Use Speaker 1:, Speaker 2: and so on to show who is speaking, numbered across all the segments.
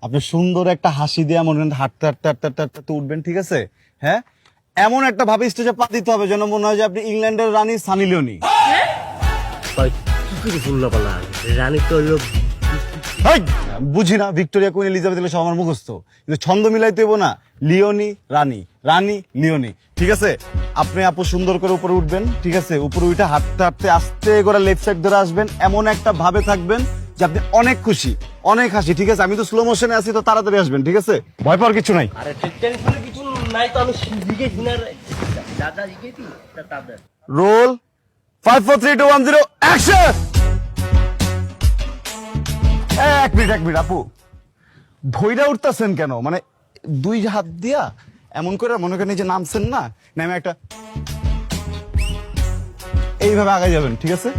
Speaker 1: আপনি সুন্দর একটা হাসি দিয়ে মনে করেন হাঁটতে হাঁটতে হাঁটতে হাঁটতে হাঁটতে উঠবেন, ঠিক আছে? হ্যাঁ, এমন একটা ভাবে স্টেজে পা দিতে হবে যেন মনে হয় যে আপনি ইংল্যান্ডের রানী সানি লিওনি।
Speaker 2: রানী তো হইলো
Speaker 1: হেই, বুঝি না, ভিক্টোরিয়া কুইন এলিজাবেথ এগুলো সব আমার মুখস্থ, কিন্তু ছন্দ মিলাইতে হইব না। লিওনি রানী, রানী লিওনি, ঠিক আছে? আপনি আপু সুন্দর করে উপরে উঠবেন, ঠিক আছে? উপরে উঠে হাঁটতে হাঁটতে আস্তে করে লেফট সাইড ধরে আসবেন, এমন একটা ভাবে থাকবেন যে আপনি অনেক খুশি, অনেক হাসি, ঠিক আছে? আমি তো স্লো মোশনে আছি, তো তাড়াতাড়ি আসবেন, ঠিক আছে? ভয় পাওয়ার কিছু নাই।
Speaker 2: আরে টেনশনের কিছু নাই তো, আমি শিখেছি না রে। দাদা শিখেছি তাদের
Speaker 1: রোল 5 4 3 2 1 0 অ্যাকশন। এক মিনিট আপু, ধইরা উঠতেছেন কেন? মানে দুই হাত দিয়া এমন করে মনে করেন যে নামছেন না, নামে একটা এইভাবে আগে যাবেন, ঠিক আছে?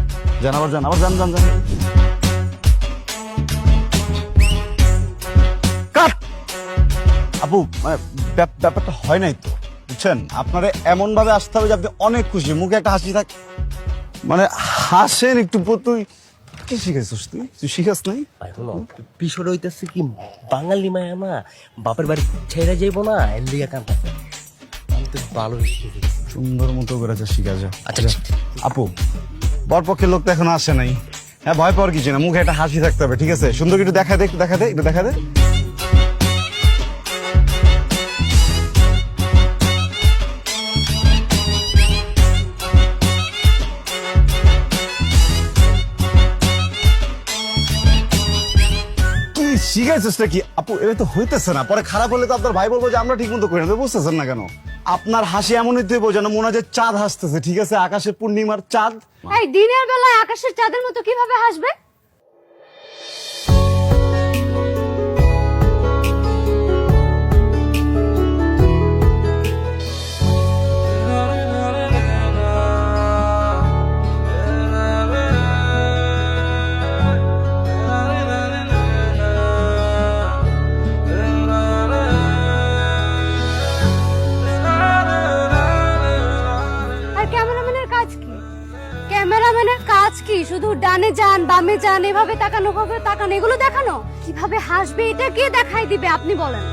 Speaker 1: যান আবার যান, আবার যান যান যান। কাট। আপু মানে ব্যাপারটা হয় নাই তো, বুঝছেন? আপনারে এমন ভাবে আসতে হবে যে আপনি অনেক খুশি, মুখে একটা হাসি থাক, মানে হাসেন একটু। তুই কি শিখাইছিস? তুই শিখাস নাই?
Speaker 2: ভাই হলো বিষয়টা হইতেছে কি, বাঙালি মায়া না বাপের বাড়ি ছেড়ে যাইবো না, এর লিগে কাঁদতেছে। আমি তো ভালো শিখেছি।
Speaker 1: সুন্দর মতো করে শিখা যায়।
Speaker 2: আচ্ছা,
Speaker 1: আপু, বরপক্ষের লোক তো এখন আসে নাই। হ্যাঁ, ভয় পাওয়ার কিছু না, মুখে একটা হাসি থাকতে হবে, ঠিক আছে? সুন্দর একটু দেখা দে, একটু দেখা দে, একটু দেখা দে। শিখাইছিস কি আপু? এটা তো হইতেছে না, পরে খারাপ হলে তো আপনার ভাই বলবো যে আমরা ঠিক মতো করি না। বুঝতেছেন না কেন? আপনার হাসি এমন হইতে হইব যেন মনে হয় যে চাঁদ হাসতেছে, ঠিক আছে? আকাশে পূর্ণিমার চাঁদ।
Speaker 3: এই দিনের বেলায় আকাশের চাঁদের মতো কিভাবে হাসবে? আর ক্যামেরাম্যানের কাজ কি? ক্যামেরাম্যানের কাজ কি? শুধু ডানে যান বামে যান, এভাবে তাকানো হবে, তাকানো, এগুলো দেখানো? কিভাবে হাসবে এটা কে দেখাই দিবে আপনি বলেন?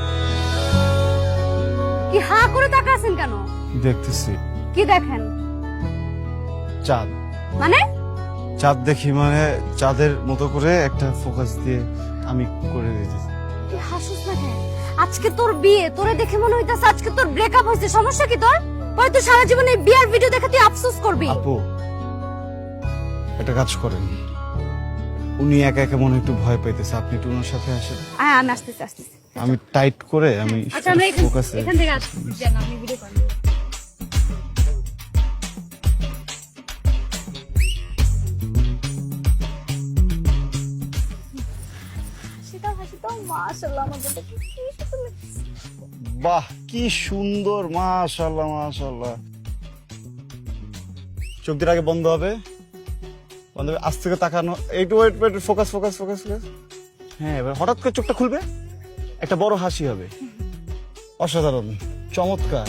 Speaker 3: কি হা করে তাকাছেন কেন?
Speaker 1: দেখতেছি
Speaker 3: কি দেখেন?
Speaker 1: চাঁদ।
Speaker 3: মানে
Speaker 1: চাঁদ দেখি, মানে চাঁদের মতো করে একটা ফোকাস দিয়ে আমি করে দিতেছি।
Speaker 3: তুই হাসিস না কেন? আজকে তোর বিয়ে, তোরে দেখে মনে হইতাছে আজকে তোর ব্রেকআপ হয়েছে। সমস্যা কি তোর? হয়তো সারা জীবন এই বিয়ার ভিডিও দেখে তুই আফসোস করবি।
Speaker 1: আপু, একটা কাজ করেন, উনি একা একা মনে হয় একটু ভয় পাইতেছে, আপনি একটু ওনার সাথে আসেন।
Speaker 3: আমি আসতেছি।
Speaker 1: আমি টাইট করে আমি
Speaker 3: আচ্ছা, আমরা
Speaker 1: ফোকাসে।
Speaker 3: এখান থেকে আসতেছি, যেন আমি ভিডিও করব। হাসিটাও মাশাআল্লাহ, আমাদের কি সুন্দর লাগছে।
Speaker 1: বাহ, কি সুন্দর, মাশাআল্লাহ মাশাআল্লাহ। চোখ দিয়ে আগে বন্ধ হবে, বন্ধ হবে, আস্তে করে তাকানো, একটু wait wait, focus focus focus focus. হ্যাঁ, এবার হঠাৎ করে চোখটা খুলবে, একটা বড় হাসি হবে। অসাধারণ, চমৎকার।